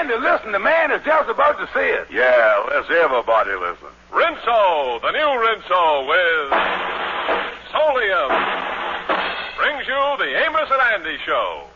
Andy, listen. The man is just about to say it. Yeah, let's everybody listen. Rinso, the new Rinso with Solium, brings you the Amos and Andy Show.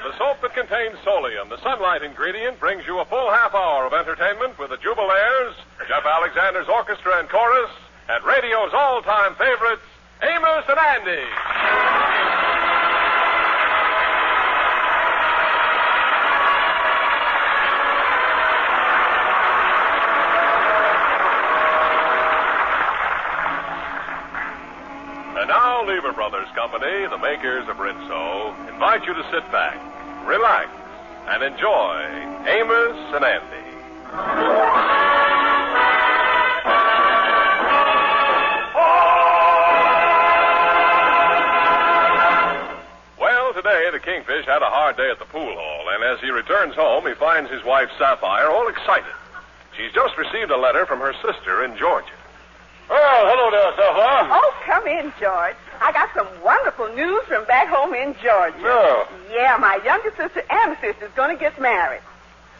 The soap that contains Solium, the sunlight ingredient, brings you a full half hour of entertainment with the Jubilaires, Jeff Alexander's orchestra and chorus, and radio's all-time favorites, Amos and Andy. And now, Lever Brothers Company, the makers of Rinso, invite you to sit back, relax, and enjoy Amos and Andy. Well, today the Kingfish had a hard day at the pool hall, and as he returns home, he finds his wife Sapphire all excited. She's just received a letter from her sister in Georgia. Well, hello there, Sapphire. Oh, come in, George. I got some wonderful news from back home in Georgia. Yeah. Yeah, my younger sister, Amethyst, is going to get married.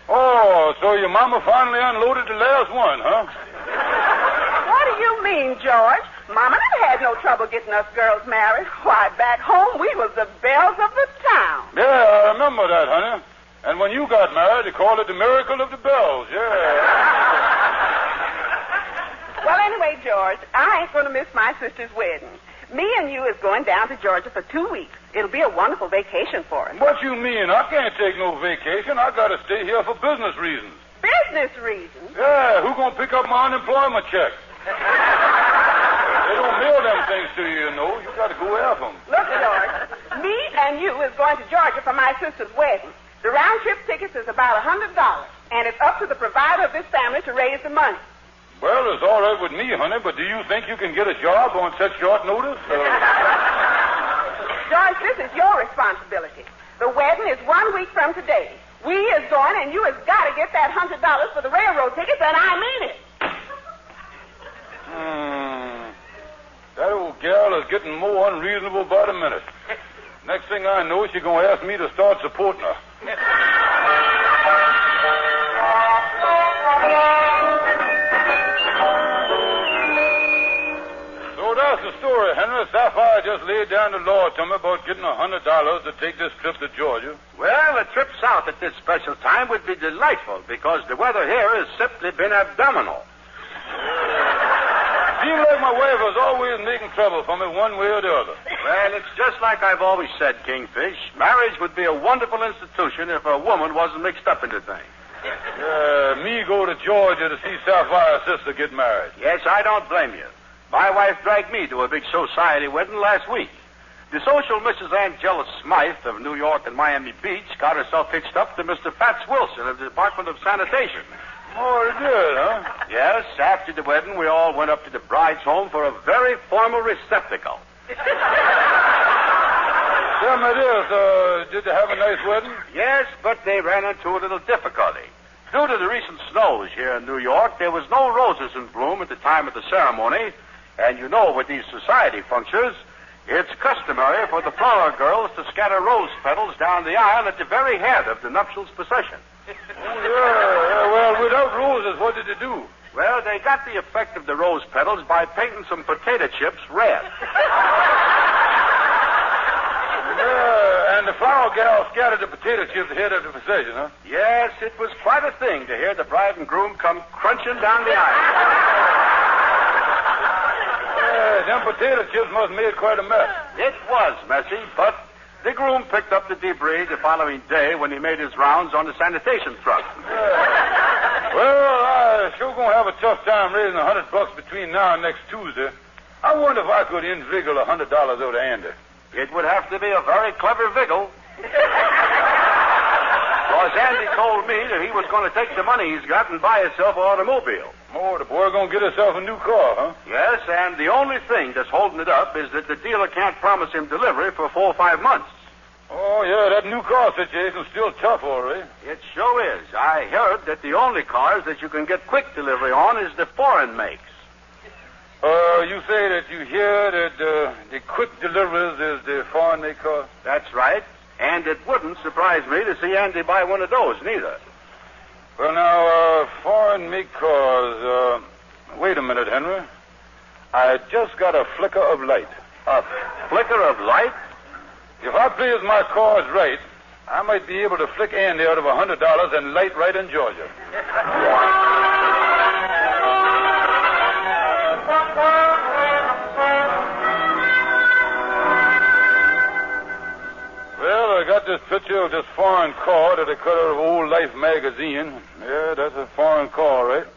Oh, so your mama finally unloaded the last one, huh? What do you mean, George? Mama never had no trouble getting us girls married. Why, back home, we was the belles of the town. Yeah, I remember that, honey. And when you got married, they called it the miracle of the bells, yeah. Well, anyway, George, I ain't going to miss my sister's wedding. Me and you is going down to Georgia for 2 weeks. It'll be a wonderful vacation for us. What you mean? I can't take no vacation. I got to stay here for business reasons. Business reasons? Yeah, who gonna pick up my unemployment check? They don't mail them things to you, you know. You got to go after them. Look, George, me and you is going to Georgia for my sister's wedding. The round-trip tickets is about $100, and it's up to the provider of this family to raise the money. Well, it's all right with me, honey, but do you think you can get a job on such short notice? George, this is your responsibility. The wedding is 1 week from today. We is going, and you has got to get that $100 for the railroad tickets, and I mean it. That old gal is getting more unreasonable by the minute. Next thing I know, she's going to ask me to start supporting her. That's the story, Henry. Sapphire just laid down the law to me about getting $100 to take this trip to Georgia. Well, a trip south at this special time would be delightful because the weather here has simply been abdominal. Seems like my wife was always making trouble for me one way or the other. Well, it's just like I've always said, Kingfish. Marriage would be a wonderful institution if a woman wasn't mixed up into things. Me go to Georgia to see Sapphire's sister get married. Yes, I don't blame you. My wife dragged me to a big society wedding last week. The social Mrs. Angela Smythe of New York and Miami Beach got herself hitched up to Mr. Fats Wilson of the Department of Sanitation. Oh, it did, huh? Yes, after the wedding, we all went up to the bride's home for a very formal receptacle. Tell me this, did they have a nice wedding? Yes, but they ran into a little difficulty. Due to the recent snows here in New York, there was no roses in bloom at the time of the ceremony. And you know, with these society functions, it's customary for the flower girls to scatter rose petals down the aisle at the very head of the nuptials procession. Well, without roses, what did they do? Well, they got the effect of the rose petals by painting some potato chips red. And the flower gal scattered the potato chips ahead of the procession, huh? Yes, it was quite a thing to hear the bride and groom come crunching down the aisle. Them potato chips must have made quite a mess. It was messy, but the groom picked up the debris the following day when he made his rounds on the sanitation truck. Well, I sure gonna have a tough time raising $100 between now and next Tuesday. I wonder if I could inveigle $100 over to Andy. It would have to be a very clever viggle. Because Andy told me that he was going to take the money he's got and buy himself an automobile. Oh, the boy gonna get himself a new car, huh? Yes, and the only thing that's holding it up is that the dealer can't promise him delivery for 4 or 5 months. Oh, yeah, that new car situation's still tough, all right. It sure is. I heard that the only cars that you can get quick delivery on is the foreign makes. You say that you hear that the quick deliveries is the foreign make car? That's right. And it wouldn't surprise me to see Andy buy one of those, neither. Well, now, foreign make cars, wait a minute, Henry. I just got a flicker of light. A flicker of light? If I please my cars right, I might be able to flick Andy out of $100 and light right in Georgia. Well, I got this picture of this foreign car that I cut out of Old Life magazine. Yeah, that's a foreign car, right?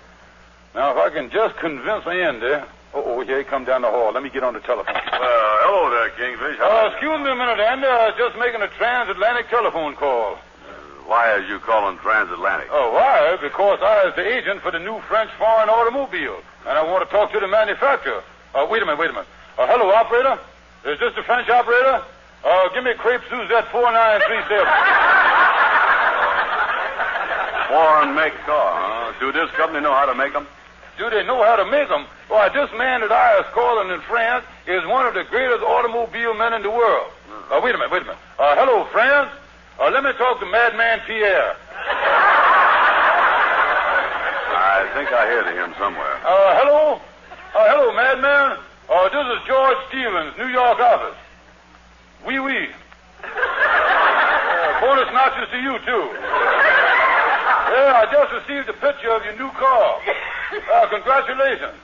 Now, if I can just convince Andy... Oh, here he come down the hall. Let me get on the telephone. Hello there, Kingfish. Excuse me a minute, Andy. I was just making a transatlantic telephone call. Why are you calling transatlantic? Oh, why? Because I was the agent for the new French foreign automobile, and I want to talk to the manufacturer. Wait a minute. Hello, operator? Is this the French operator? Give me crepe Suzette 4937. Foreign make car, huh? Do this company know how to make them? Do they know how to make them? Why, this man that I was calling in France is one of the greatest automobile men in the world. Wait a minute. Hello, France? Let me talk to Madman Pierre. I think I hear him somewhere. Hello? Hello, Madman. This is George Stevens, New York office. Oui. Bonus notches to you, too. Yeah, I just received a picture of your new car. Congratulations.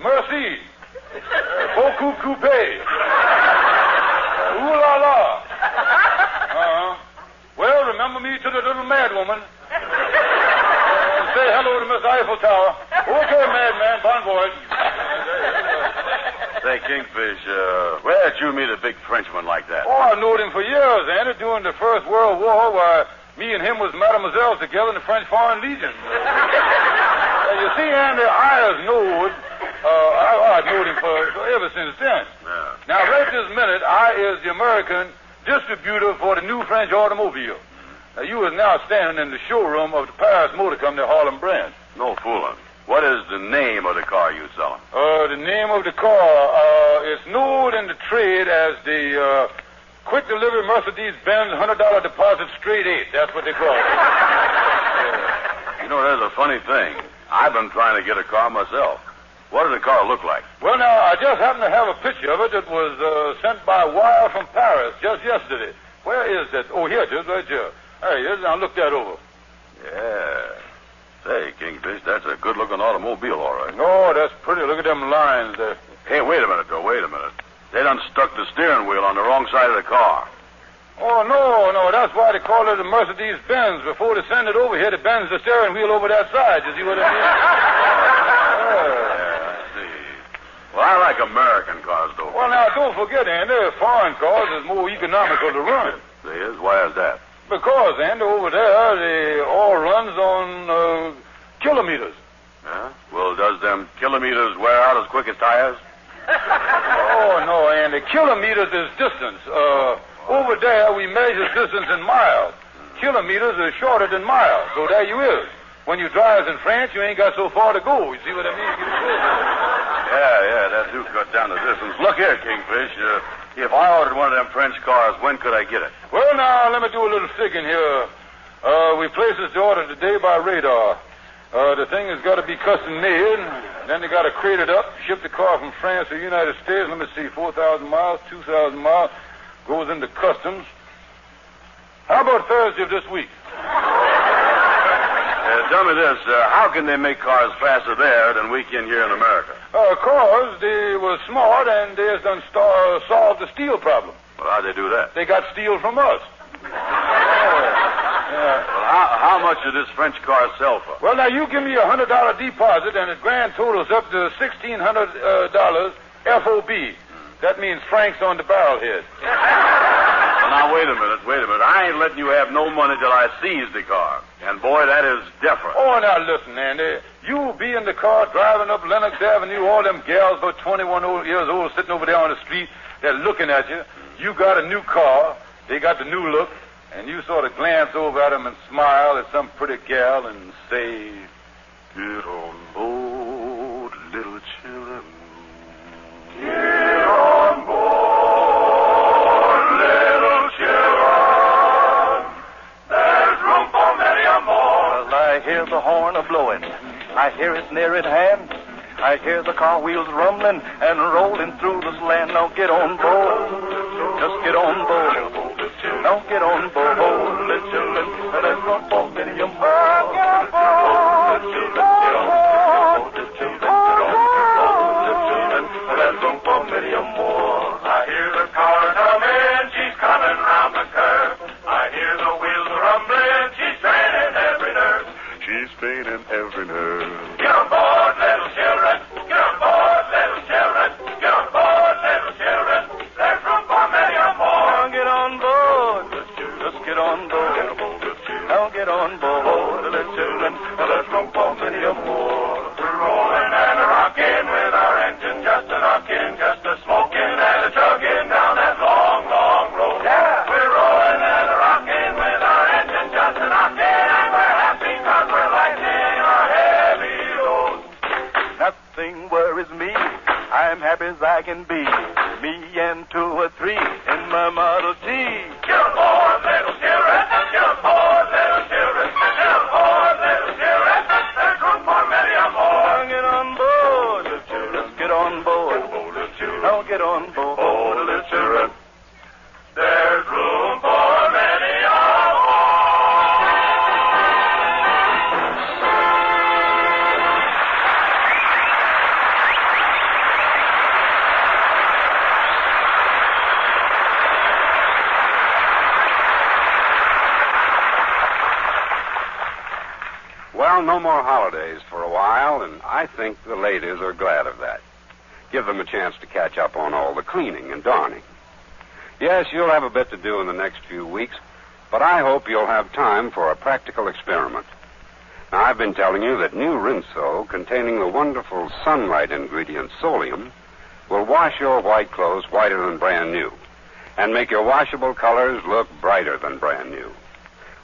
Merci. Beaucoup coupé. Ooh la la. Well, remember me to the little mad woman. Say hello to Miss Eiffel Tower. Okay, madman. Bon voyage. Say, Kingfish, where did you meet a big Frenchman like that? Oh, I knowed him for years, Andy, during the First World War, where me and him was mademoiselles together in the French Foreign Legion. You see, Andy, I knowed him for ever since then. Yeah. Now, right this minute, I is the American distributor for the new French automobile. Now, you is now standing in the showroom of the Paris Motor Company Harlem branch. No fooling. What is the name of the car you selling? The name of the car is known in the trade as the quick delivery Mercedes-Benz $100 deposit straight 8. That's what they call it. You know, there's a funny thing. I've been trying to get a car myself. What does the car look like? Well, now, I just happen to have a picture of it that was sent by wire from Paris just yesterday. Where is that? Oh, here it is, right here. There it is. Now, look that over. Yeah. Say, Kingfish, that's a good-looking automobile, all right. Oh, that's pretty. Look at them lines there. Hey, wait a minute, though. Wait a minute. They done stuck the steering wheel on the wrong side of the car. Oh, no. That's why they call it a Mercedes-Benz. Before they send it over here, they bend the steering wheel over that side. You see what I mean? Yeah, I see. Well, I like American cars, though. Well, now, don't forget, Andy, foreign cars is more economical to run. They is? Why is that? Because, Andy, over there, they all runs on kilometers. Yeah? Well, does them kilometers wear out as quick as tires? Oh, no, Andy. Kilometers is distance. Over there, we measure distance in miles. Kilometers is shorter than miles. So there you is. When you drive in France, you ain't got so far to go. You see what I mean? Yeah, that do cut down the distance. Look here, Kingfish. If I ordered one of them French cars, when could I get it? Well, now, let me do a little thinking here. We places the order today by radar. The thing has got to be custom made. Then they got to crate it up, ship the car from France to the United States. Let me see, 4,000 miles, 2,000 miles. Goes into customs. How about Thursday of this week? Tell me this. How can they make cars faster there than we can here in America? Cause they were smart and they has done solved the steel problem. Well, how'd they do that? They got steel from us. Well, how much did this French car sell for? Well, now, you give me a $100 deposit and it grand totals up to $1,600 FOB. That means francs on the barrel head. Well, now, wait a minute. I ain't letting you have no money till I seize the car. And, boy, that is different. Oh, now, listen, Andy. You be in the car driving up Lenox Avenue, all them gals about 21 years old sitting over there on the street, they're looking at you. You got a new car. they got the new look, and you sort of glance over at them and smile at some pretty gal and say, "Get on board, little children. Get on board, little children. There's room for many a more." Well, I hear the horn a-blowing. I hear it near at hand. I hear the car wheels rumbling and rolling through this land. Now get on board. Just get on board. Now get on board. Little children, there's room for many a more. Get on board. Get on board. There's room for many a more. I hear the car coming. She's coming round the curve. I hear the wheels rumbling. She's straining every nerve. She's straining every nerve. Get on board, little children. Get on board, little children. Get on board, little children. There's room for many a more. Now get on board. Just get on board. Now get on board, little children. There's room for many a more. We're rolling and a-rocking with our engine just a-knocking, just a-smoking and a-chugging down that long, long road. Yeah. We're rolling and a-rocking with our engine just a-knocking, and we're happy 'cause we're lightening our heavy load. Nothing worries me. I'm happy as I can be. Me and 2 or 3 in my Model T. Get on board, little children. Get on board, little children. Get on board, little children. There's room for many a more. Now get on board. Just get on board. Now get on board, little children. There's room for many a more. Well, no more holidays for a while, and I think the ladies are glad of that. Give them a chance to catch up on all the cleaning and darning. Yes, you'll have a bit to do in the next few weeks, but I hope you'll have time for a practical experiment. Now, I've been telling you that new Rinso, containing the wonderful sunlight ingredient Solium, will wash your white clothes whiter than brand new and make your washable colors look brighter than brand new.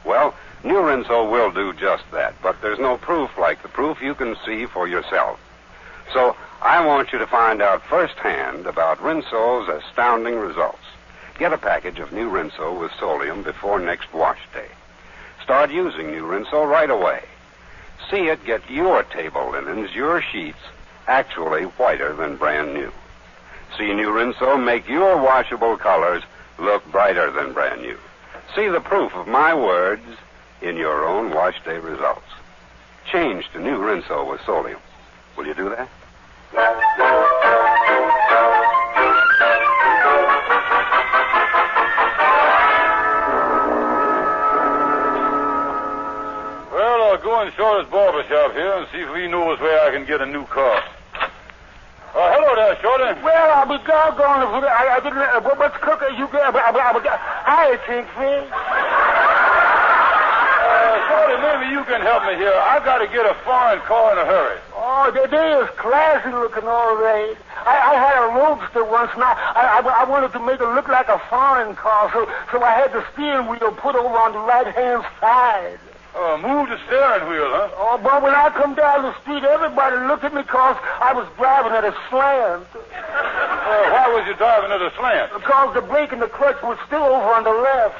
Well, new Rinso will do just that, but there's no proof like the proof you can see for yourself. So I want you to find out firsthand about Rinso's astounding results. Get a package of new Rinso with Solium before next wash day. Start using new Rinso right away. See it get your table linens, your sheets, actually whiter than brand new. See new Rinso make your washable colors look brighter than brand new. See the proof of my words in your own wash day results. Change to new Rinso with Solium. Will you do that? Well, I'll go in Shorter's barber shop here and see if he knows where I can get a new car. Hello there, Shorty. Well, I'll be doggone if I didn't. What's cooking? You get? I think, Phil. Shorty, maybe you can help me here. I got to get a foreign car in a hurry. Oh, they is classy looking, all right. I had a Roadster once, and I wanted to make it look like a foreign car, so I had the steering wheel put over on the right-hand side. Move the steering wheel, huh? Oh, but when I come down the street, everybody looked at me because I was driving at a slant. Why was you driving at a slant? Because the brake and the clutch was still over on the left.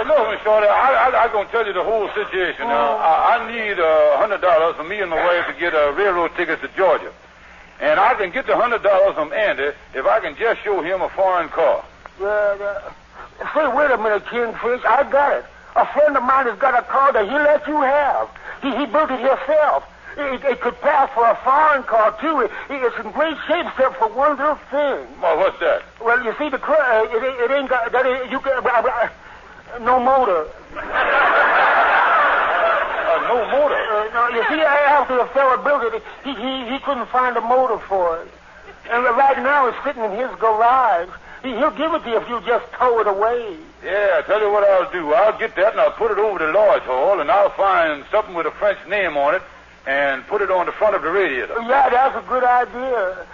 Look, Miss Shorty, I'm going to tell you the whole situation. I need $100 for me and my wife to get railroad tickets to Georgia. And I can get the $100 from Andy if I can just show him a foreign car. Say, wait a minute, Kingfish. I got it. A friend of mine has got a car that he let you have. He built it himself. It could pass for a foreign car, too. It's in great shape, except for one little thing. Well, what's that? Well, you see, it ain't got... you can... no motor. No motor? No, you see, after the fella built it, he couldn't find a motor for it. And right now it's sitting in his garage. He'll give it to you if you just tow it away. Yeah, I tell you what I'll do. I'll get that and I'll put it over to Lodge Hall, and I'll find something with a French name on it and put it on the front of the radiator. Yeah, that's a good idea.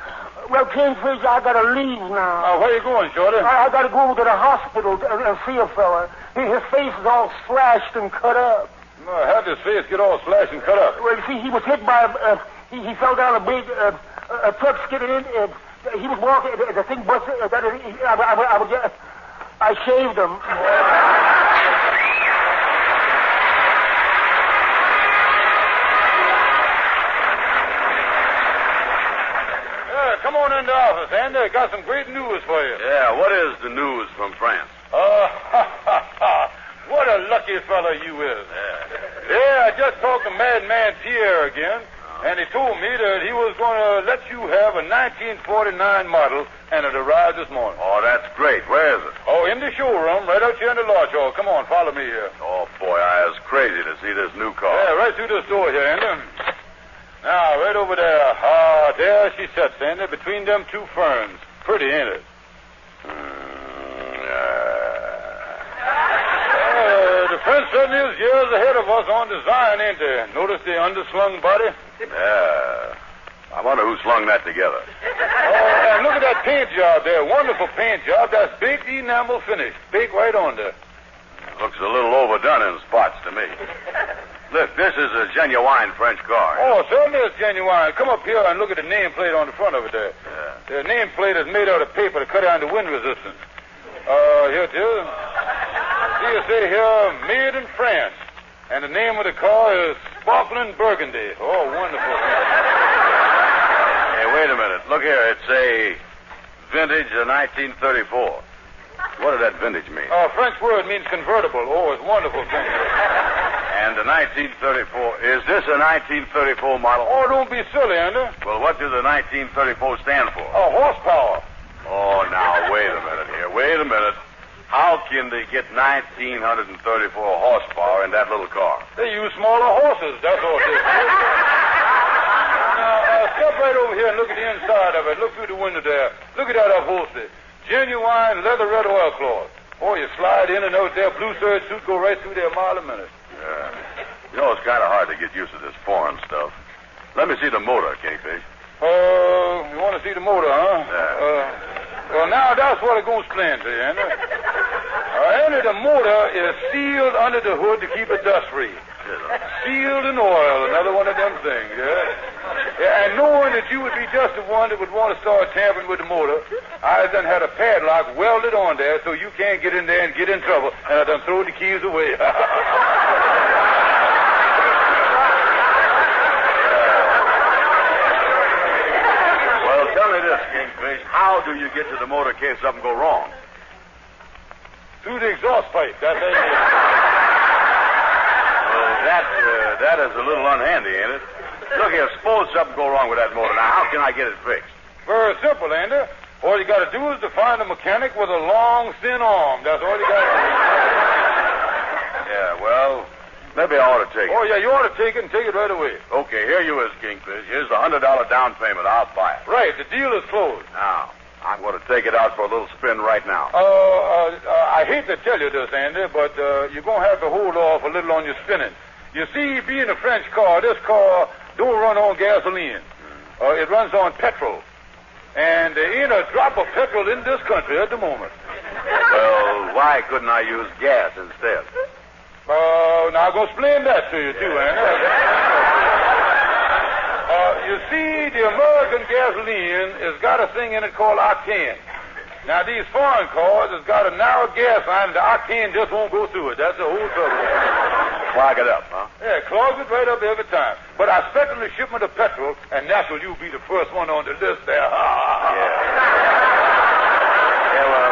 Well, Kingfish, I gotta leave now. Where you going, Shorty? I gotta go over to the hospital and see a fella. His face is all slashed and cut up. How'd his face get all slashed and cut up? Well, you see, he was hit by he fell down a big a truck skidded in. He was walking. The thing busted. I shaved him. Come on into the office, Andy. I got some great news for you. Yeah, what is the news from France? What a lucky fellow you is. Yeah, I just talked to Madman Pierre again, and he told me that he was going to let you have a 1949 model, and it arrived this morning. Oh, that's great. Where is it? Oh, in the showroom, right out here in the lodge hall. Come on, follow me here. Oh, boy, I was crazy to see this new car. Yeah, right through this door here, Andy. Now, right over there. There she sits, Andy, between them two ferns. Pretty, ain't it? The French certainly is years ahead of us on design, ain't they? Notice the underslung body? Yeah. I wonder who slung that together. Oh, and look at that paint job there. Wonderful paint job. That's baked enamel finish. Baked right on there. Looks a little overdone in spots to me. Look, this is a genuine French car. Oh, certainly it's genuine. Come up here and look at the nameplate on the front of it there. Yeah. The nameplate is made out of paper to cut down the wind resistance. Here it is. See, you say here, made in France. And the name of the car is Sparkling Burgundy. Oh, wonderful. Hey, wait a minute. Look here. It's a vintage of 1934. What did that vintage mean? French word means convertible. Oh, it's wonderful thing. And the 1934, is this a 1934 model? Oh, don't be silly, Andy. Well, what does the 1934 stand for? Horsepower. Oh, now, wait a minute here. Wait a minute. How can they get 1,934 horsepower in that little car? They use smaller horses, that's all it is. Now, step right over here and look at the inside of it. Look through the window there. Look at that upholstery. Genuine leatherette oilcloth. Oh, you slide in and out there, blue serge suit go right through there a mile a minute. Yeah. You know, it's kind of hard to get used to this foreign stuff. Let me see the motor, Kingfish. You want to see the motor, huh? Yeah. Well, now that's what I'm going to explain to you, Andy. Andy, the motor is sealed under the hood to keep it dust-free. Sealed in oil, another one of them things, yeah? And knowing that you would be just the one that would want to start tampering with the motor, I done had a padlock welded on there so you can't get in there and get in trouble, and I done throw the keys away. Well, tell me this, Kingfish. How do you get to the motor in case something go wrong? Through the exhaust pipe. That's it. That is a little unhandy, ain't it? Look here, suppose something go wrong with that motor. Now, how can I get it fixed? Very simple, Andy. All you got to do is to find a mechanic with a long, thin arm. That's all you got to do. Yeah, well, maybe I ought to take it. Oh, yeah, you ought to take it and take it right away. Okay, here you is, Kingfish. Here's the $100 down payment. I'll buy it. Right, the deal is closed. Now, I'm going to take it out for a little spin right now. I hate to tell you this, Andy, but you're going to have to hold off a little on your spinning. You see, being a French car, this car don't run on gasoline. It runs on petrol. And there ain't a drop of petrol in this country at the moment. Well, why couldn't I use gas instead? Now I'm going to explain that to you, too, Andy. You see, the American gasoline has got a thing in it called octane. Now, these foreign cars has got a narrow gas line, and the octane just won't go through it. That's the whole trouble. Clog it up, huh? Yeah, clogs it right up every time. But I expect the shipment of petrol, and naturally you'll be the first one on the list there. Yeah, well,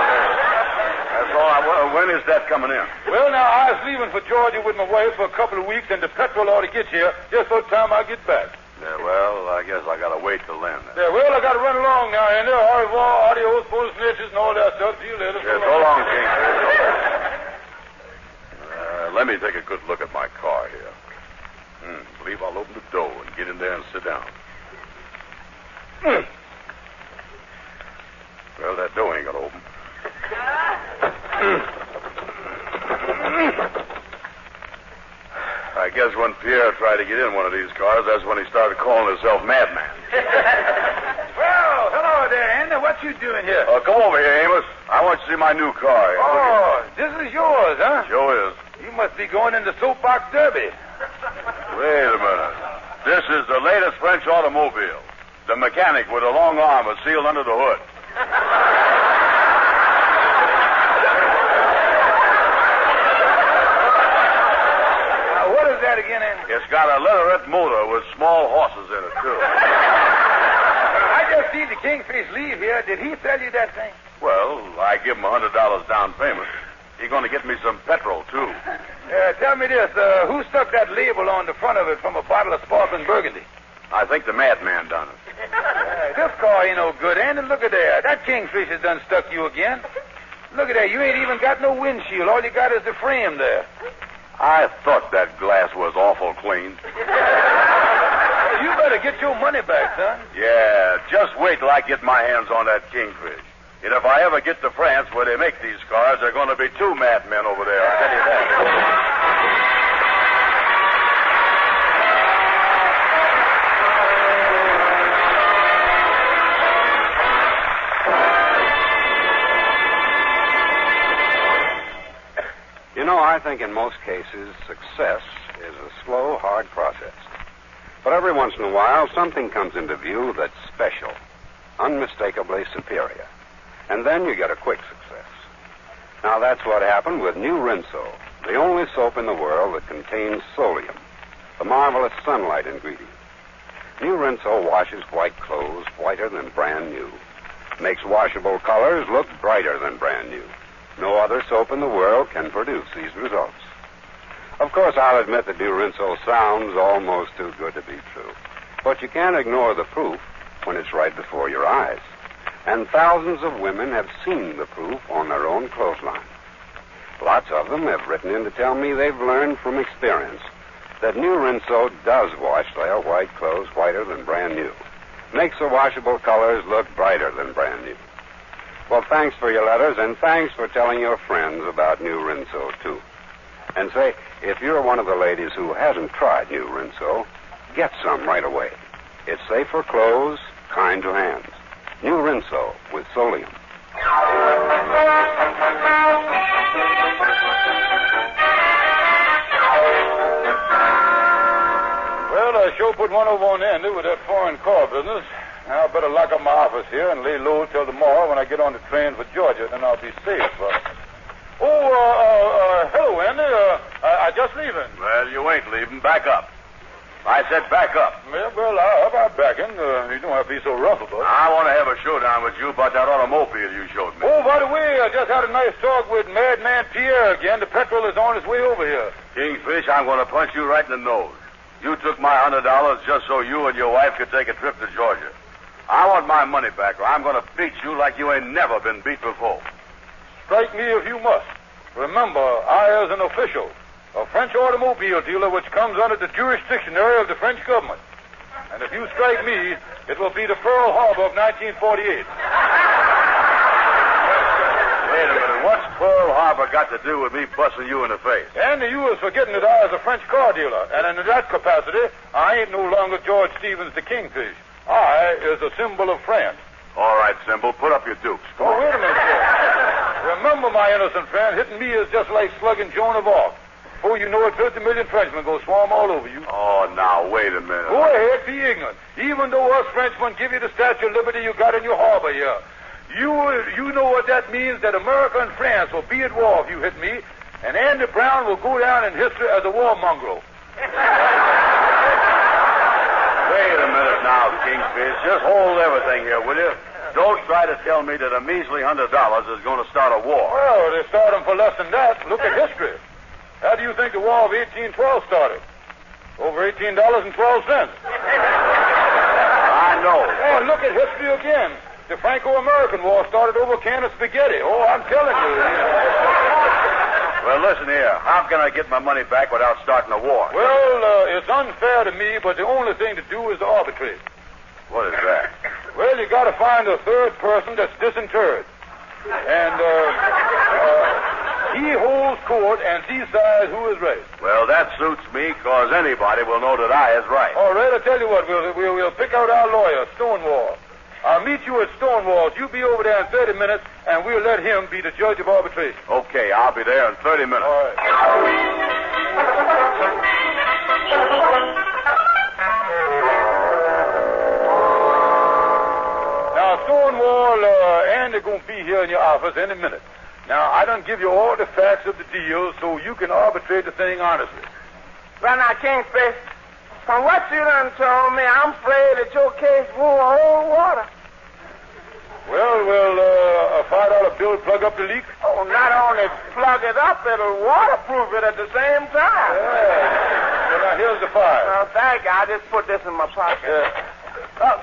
that's all. When is that coming in? Well, now, I was leaving for Georgia with my wife for a couple of weeks, and the petrol ought to get here just by the time I get back. Yeah, well, I guess I got to wait till then. Yeah, well, I got to run along now, Andy. Au revoir, adios, bull snitches, and all that stuff. See you later. Yeah, so long, King. Let me take a good look at my car here. Believe I'll open the door and get in there and sit down. Well, that door ain't gonna open. I guess when Pierre tried to get in one of these cars, that's when he started calling himself Madman. Well, hello there, Andy. What you doing here? Come over here, Amos. I want you to see my new car. Oh, this is yours, huh? Sure is. You must be going into soapbox derby. Wait a minute. This is the latest French automobile. The mechanic with a long arm is sealed under the hood. What is that again, Andy? It's got a leatherette motor with small horses in it, too. I just see the Kingfish leave here. Did he sell you that thing? Well, I give him $100 down payment. He's going to get me some petrol, too. Tell me this. Who stuck that label on the front of it from a bottle of sparkling burgundy? I think the madman done it. This car ain't no good, Andy. Look at there. That Kingfish has done stuck you again. Look at that. You ain't even got no windshield. All you got is the frame there. I thought that glass was awful clean. You better get your money back, son. Yeah, just wait till I get my hands on that Kingfish. And if I ever get to France where they make these cars, there are going to be 2 madmen over there, I'll tell you that. You know, I think in most cases, success is a slow, hard process. But every once in a while, something comes into view that's special, unmistakably superior. And then you get a quick success. Now, that's what happened with New Rinso, the only soap in the world that contains solium, the marvelous sunlight ingredient. New Rinso washes white clothes whiter than brand new, makes washable colors look brighter than brand new. No other soap in the world can produce these results. Of course, I'll admit that New Rinso sounds almost too good to be true. But you can't ignore the proof when it's right before your eyes. And thousands of women have seen the proof on their own clothesline. Lots of them have written in to tell me they've learned from experience that New Rinso does wash their white clothes whiter than brand new, makes the washable colors look brighter than brand new. Well, thanks for your letters, and thanks for telling your friends about New Rinso, too. And say, if you're one of the ladies who hasn't tried New Rinso, get some right away. It's safe for clothes, kind to hands. New Rinso with solium. Well, I sure put one over on Andy with that foreign car business. Now, I better lock up my office here and lay low till tomorrow when I get on the train for Georgia. Then I'll be safe. Hello, Andy. I just leaving. Well, you ain't leaving. Back up. I said back up. Well, how about backing? You don't have to be so rough about it. I want to have a showdown with you about that automobile you showed me. Oh, by the way, I just had a nice talk with Madman Pierre again. The petrol is on its way over here. Kingfish, I'm going to punch you right in the nose. You took my $100 just so you and your wife could take a trip to Georgia. I want my money back, or I'm going to beat you like you ain't never been beat before. Strike me if you must. Remember, I, as an official, a French automobile dealer which comes under the jurisdictionary of the French government. And if you strike me, it will be the Pearl Harbor of 1948. Wait a minute. What's Pearl Harbor got to do with me busting you in the face? And you was forgetting that I was a French car dealer. And in that capacity, I ain't no longer George Stevens the Kingfish. I is a symbol of France. All right, Symbol, put up your dukes. Oh, wait a minute, sir. Remember, my innocent friend, hitting me is just like slugging Joan of Arc. Before you know it, 50 million Frenchmen go swarm all over you. Oh, now, wait a minute. Go ahead, be ignorant. Even though us Frenchmen give you the Statue of Liberty you got in your harbor here. You know what that means, that America and France will be at war if you hit me, and Andy Brown will go down in history as a war mongrel. Wait a minute now, Kingfish. Just hold everything here, will you? Don't try to tell me that a measly $100 is going to start a war. Well, they start them for less than that. Look at history. How do you think the War of 1812 started? Over $18.12. I know. Oh, look at history again. The Franco-American War started over a can of spaghetti. Oh, I'm telling you. Well, listen here. How can I get my money back without starting a war? Well, it's unfair to me, but the only thing to do is to arbitrate. What is that? Well, you got to find a third person that's disinterred. And he holds court and decides who is right. Well, that suits me, because anybody will know that I is right. All right, I'll tell you what. We'll pick out our lawyer, Stonewall. I'll meet you at Stonewall's. You be over there in 30 minutes, and we'll let him be the judge of arbitration. Okay, I'll be there in 30 minutes. All right. Now, Stonewall, Andy gonna be here in your office any minute. Now, I done give you all the facts of the deal so you can arbitrate the thing honestly. Well, now, Kingfish, from what you done told me, I'm afraid that your case won't hold water. Well, will a $5 bill plug up the leak? Oh, not only plug it up, it'll waterproof it at the same time. Yeah. Well, now, here's the file. Oh, thank you. I'll just put this in my pocket. Yeah.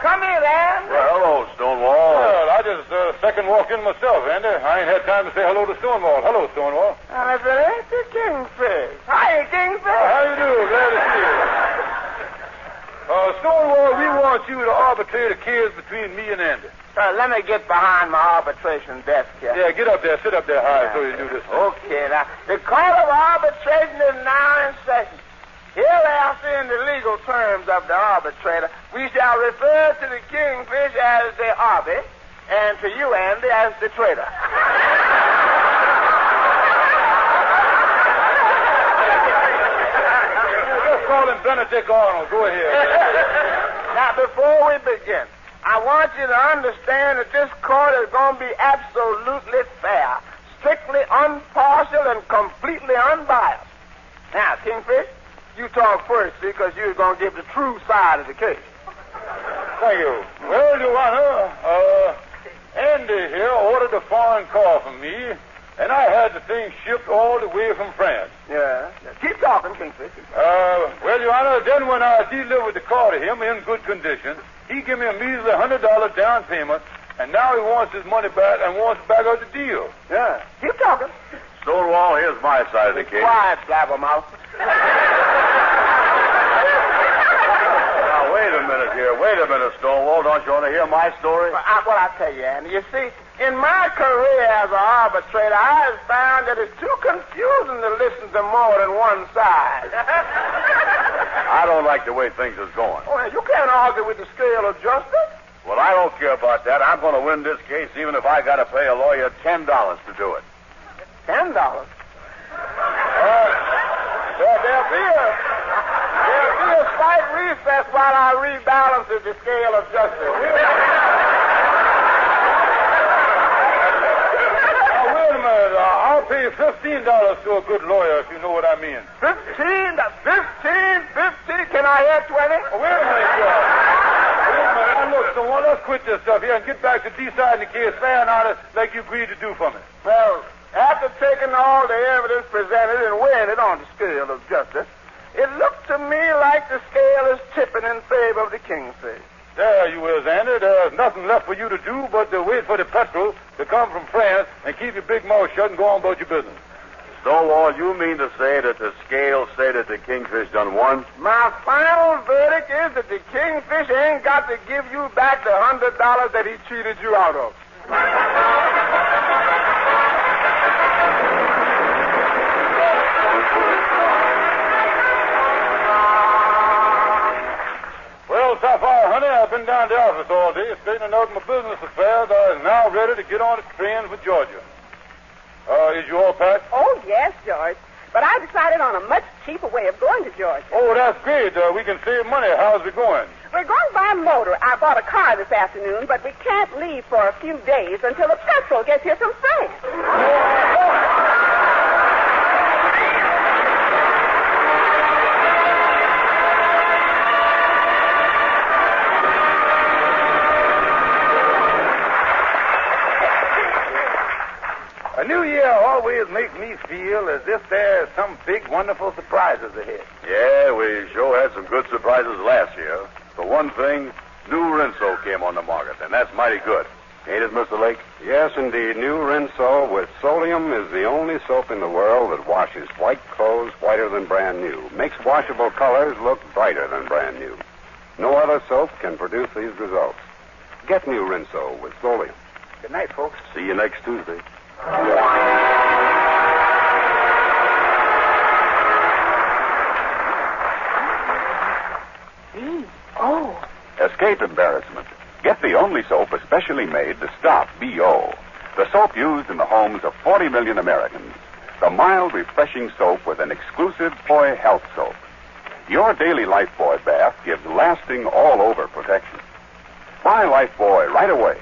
Come in, Andy. Well, hello, Stonewall. Well, I just second walked in myself, Andy. I ain't had time to say hello to Stonewall. Hello, Stonewall. If it ain't the Kingfish. Hi, Kingfish. How you do? Glad to see you. Stonewall, we want you to arbitrate a case between me and Andy. Let me get behind my arbitration desk here. Yeah, get up there. Sit up there high so you do this. Okay, now, the court of arbitration is now in session. Hereafter, in the legal terms of the arbitrator, we shall refer to the Kingfish as the arbit, and to you, Andy, as the traitor. Just call him Benedict Arnold. Go ahead. Now, before we begin, I want you to understand that this court is going to be absolutely fair, strictly impartial, and completely unbiased. Now, Kingfish, you talk first, see, because you're going to give the true side of the case. Thank you. Well, Your Honor, Andy here ordered a foreign car from me, and I had the thing shipped all the way from France. Yeah. Keep talking, Kingfish. Well, Your Honor, then when I delivered the car to him in good condition, he gave me a measly $100 down payment, and now he wants his money back and wants back out the deal. Yeah. Keep talking. Stonewall, here's my side of the case. Quiet, blabbermouth. Now, wait a minute here. Wait a minute, Stonewall. Don't you want to hear my story? Well, I'll tell you, Andy. You see, in my career as an arbitrator, I have found that it's too confusing to listen to more than one side. I don't like the way things is going. Oh, you can't argue with the scale of justice. Well, I don't care about that. I'm going to win this case even if I got to pay a lawyer $10 to do it. $10? There'll be a slight recess while I rebalance the scale of justice. Now, wait a minute. I'll pay $15 to a good lawyer, if you know what I mean. 15? 15? Can I have 20? Oh, wait a minute, George. Wait a minute. Now, look, Stonewall, let's quit this stuff here and get back to deciding the case fair and honest like you agreed to do for me. Well, after taking all the evidence presented and weighing it on the scale of justice, it looked to me like the scale is tipping in favor of the Kingfish. There you is, Andy. There's nothing left for you to do but to wait for the petrol to come from France and keep your big mouth shut and go on about your business. Stonewall, you mean to say that the scale say that the Kingfish done won? My final verdict is that the Kingfish ain't got to give you back the $100 that he cheated you out of. Well, Sapphire, honey, I've been down to the office all day straightening out my business affairs. I'm now ready to get on a train for Georgia. Is you all packed? Oh, yes, George. But I decided on a much cheaper way of going to Georgia. Oh, that's great. We can save money. How's we going? We're going by motor. I bought a car this afternoon, but we can't leave for a few days until the petrol gets here from France. A new year always makes me feel as if there's some big, wonderful surprises ahead. Yeah, we sure had some good surprises last year. For one thing, new Rinso came on the market, and that's mighty good. Ain't it, Mr. Lake? Yes, indeed. New Rinso with Solium is the only soap in the world that washes white clothes whiter than brand new, makes washable colors look brighter than brand new. No other soap can produce these results. Get new Rinso with Solium. Good night, folks. See you next Tuesday. Oh. Escape embarrassment. Get the only soap especially made to stop BO. The soap used in the homes of 40 million Americans. The mild, refreshing soap with an exclusive Poi Health soap. Your daily Lifebuoy bath gives lasting all-over protection. Buy Lifebuoy right away.